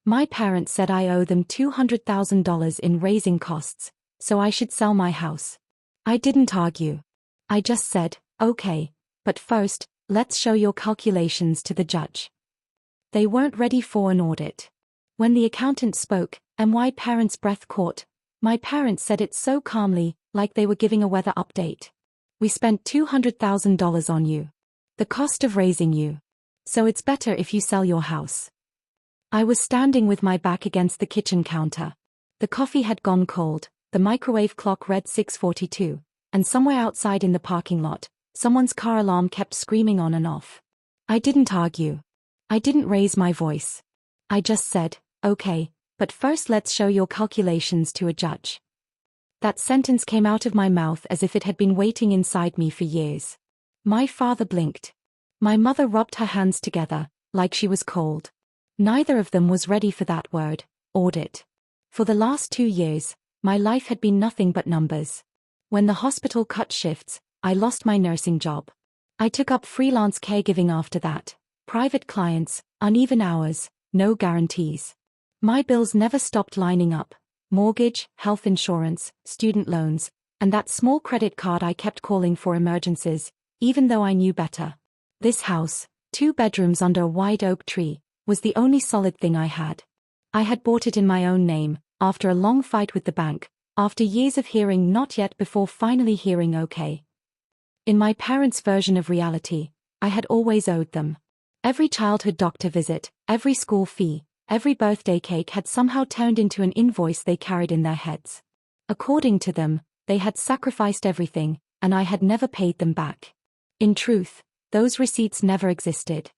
My parents said I owe them $200,000 in raising costs, so I should sell my house. I didn't argue. I just said, okay, but first, let's show your calculations to the judge. They weren't ready for an audit. When the accountant spoke, and my parents' breath caught, my parents said it so calmly, like they were giving a weather update. We spent $200,000 on you. The cost of raising you. So it's better if you sell your house. I was standing with my back against the kitchen counter. The coffee had gone cold, the microwave clock read 6:42, and somewhere outside in the parking lot, someone's car alarm kept screaming on and off. I didn't argue. I didn't raise my voice. I just said, okay, but first let's show your calculations to a judge. That sentence came out of my mouth as if it had been waiting inside me for years. My father blinked. My mother rubbed her hands together, like she was cold. Neither of them was ready for that word, audit. For the last 2 years, my life had been nothing but numbers. When the hospital cut shifts, I lost my nursing job. I took up freelance caregiving after that. Private clients, uneven hours, no guarantees. My bills never stopped lining up. Mortgage, health insurance, student loans, and that small credit card I kept calling for emergencies, even though I knew better. This house, 2 bedrooms under a white oak tree, was the only solid thing I had. I had bought it in my own name, after a long fight with the bank, after years of hearing not yet before finally hearing okay. In my parents' version of reality, I had always owed them. Every childhood doctor visit, every school fee, every birthday cake had somehow turned into an invoice they carried in their heads. According to them, they had sacrificed everything, and I had never paid them back. In truth, those receipts never existed.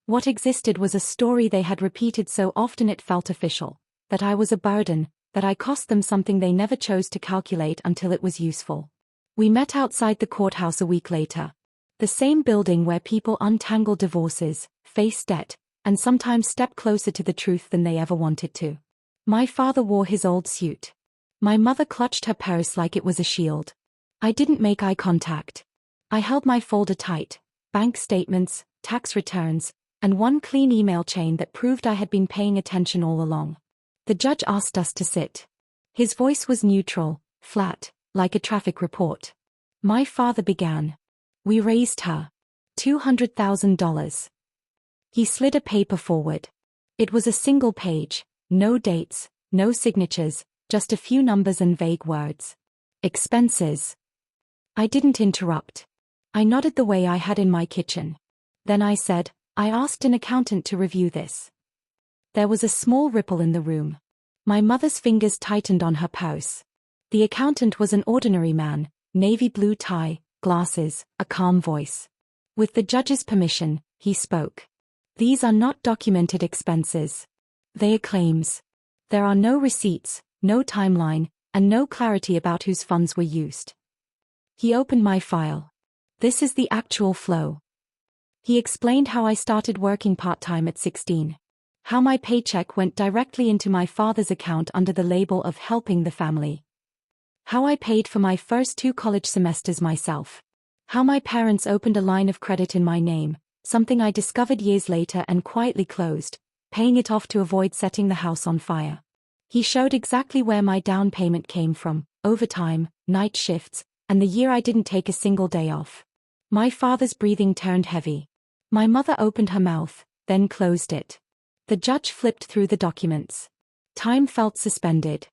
What existed was a story they had repeated so often it felt official, that I was a burden, that I cost them something they never chose to calculate until it was useful. We met outside the courthouse a week later. The same building where people untangle divorces, face debt, and sometimes step closer to the truth than they ever wanted to. My father wore his old suit. My mother clutched her purse like it was a shield. I didn't make eye contact. I held my folder tight, bank statements, tax returns, and one clean email chain that proved I had been paying attention all along. The judge asked us to sit. His voice was neutral, flat, like a traffic report. My father began. We raised her. $200,000. He slid a paper forward. It was a single page, no dates, no signatures, just a few numbers and vague words. Expenses. I didn't interrupt. I nodded the way I had in my kitchen. Then I said, I asked an accountant to review this. There was a small ripple in the room. My mother's fingers tightened on her purse. The accountant was an ordinary man, navy blue tie, glasses, a calm voice. With the judge's permission, he spoke. These are not documented expenses. They are claims. There are no receipts, no timeline, and no clarity about whose funds were used. He opened my file. This is the actual flow. He explained how I started working part-time at 16. How my paycheck went directly into my father's account under the label of helping the family. How I paid for my first 2 college semesters myself. How my parents opened a line of credit in my name, something I discovered years later and quietly closed, paying it off to avoid setting the house on fire. He showed exactly where my down payment came from, overtime, night shifts, and the year I didn't take a single day off. My father's breathing turned heavy. My mother opened her mouth, then closed it. The judge flipped through the documents. Time felt suspended.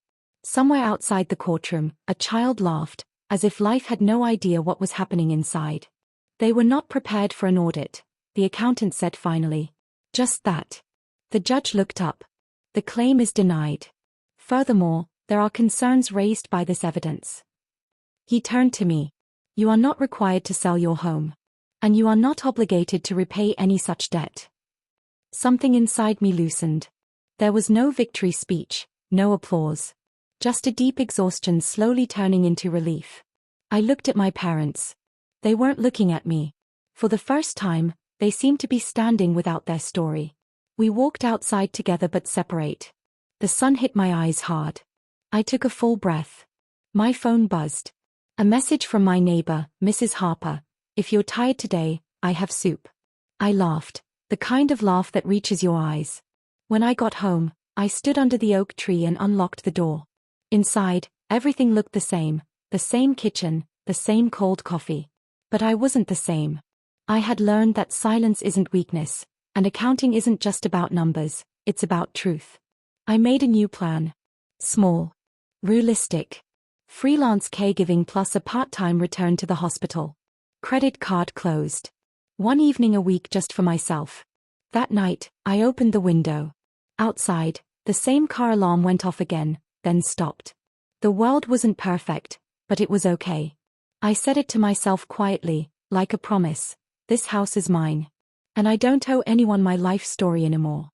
Somewhere outside the courtroom, a child laughed, as if life had no idea what was happening inside. They were not prepared for an audit, the accountant said finally. Just that. The judge looked up. The claim is denied. Furthermore, there are concerns raised by this evidence. He turned to me. You are not required to sell your home. And you are not obligated to repay any such debt. Something inside me loosened. There was no victory speech, no applause. Just a deep exhaustion slowly turning into relief. I looked at my parents. They weren't looking at me. For the first time, they seemed to be standing without their story. We walked outside together but separate. The sun hit my eyes hard. I took a full breath. My phone buzzed. A message from my neighbor, Mrs. Harper. If you're tired today, I have soup. I laughed, the kind of laugh that reaches your eyes. When I got home, I stood under the oak tree and unlocked the door. Inside, everything looked the same kitchen, the same cold coffee. But I wasn't the same. I had learned that silence isn't weakness, and accounting isn't just about numbers, it's about truth. I made a new plan. Small. Realistic. Freelance caregiving plus a part-time return to the hospital. Credit card closed. One evening a week just for myself. That night, I opened the window. Outside, the same car alarm went off again, then stopped. The world wasn't perfect, but it was okay. I said it to myself quietly, like a promise. This house is mine. And I don't owe anyone my life story anymore.